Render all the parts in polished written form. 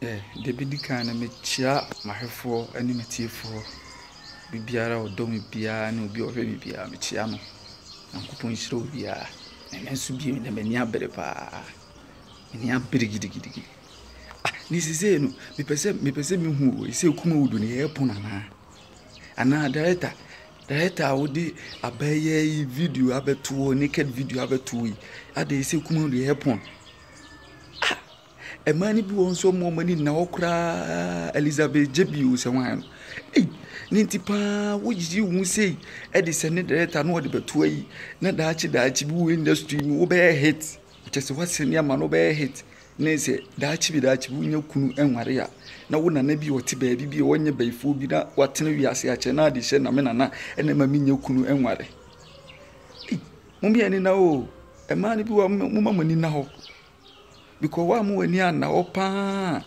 The Bidicana me chia, my hair for any material Bibiara or Domi Bia, no be already Bia, Michiano, and Kupon Show Bia, and then Subi in the Menia Berepa. Menia Birigidi. This is it, me perceive me who is a Kumawood in the airport. And now, director would be a bay video, abetu, naked video, abetu. At the say Kumawood the airport. A man who wants so more money now, cry Elizabeth Jebu, someone. Eh, Nintipa, which you say, Edison, director, no, but two way, not that Chibu industry, no bear hit. Just what's in your man, no bear hit. Nese, that Chibu, no Kunu and Maria. Now, wouldn't I be what baby be one year by food, be that what we are saying, Chena, the Shenamena, and then Mamino Kunu and Mare. Eh, Mummy, and now, a man who are money now. Because one more near now, pa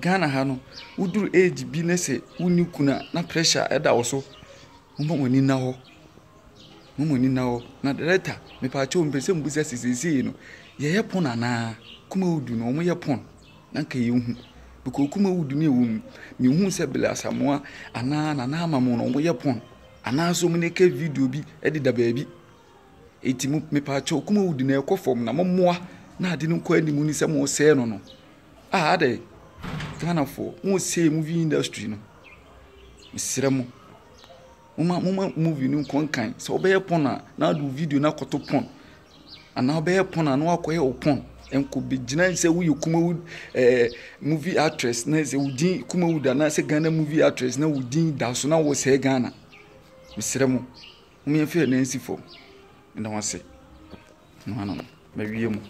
Ghana Hano, who do age business, who knew kuna na pressure at also. Mummy now, not the letter. Me pacho mpese mbuza sisi no. Ye yapon na Kumawood no mo yapon. Nanka ye hu. Because Kumawood ni wu mi hu se bela samoa ana na na mamo no mo yapon. Ana so me ke video bi edida baabi. Eti me pacho Kumawood na ekofom na momoa. Na ade no kwa animu ni se mo se no no ade Ghana for mo se movie industry no misira mo movie no konkan so obeye pon na do video na koto pon ana obeye pon na akoye opon enko begina se wo Kumawood movie actress na se wudin Kumawood na se Ghana movie actress na wudin da so na wo se Ghana misira mo me fe na nsi fo na wase no me wie mo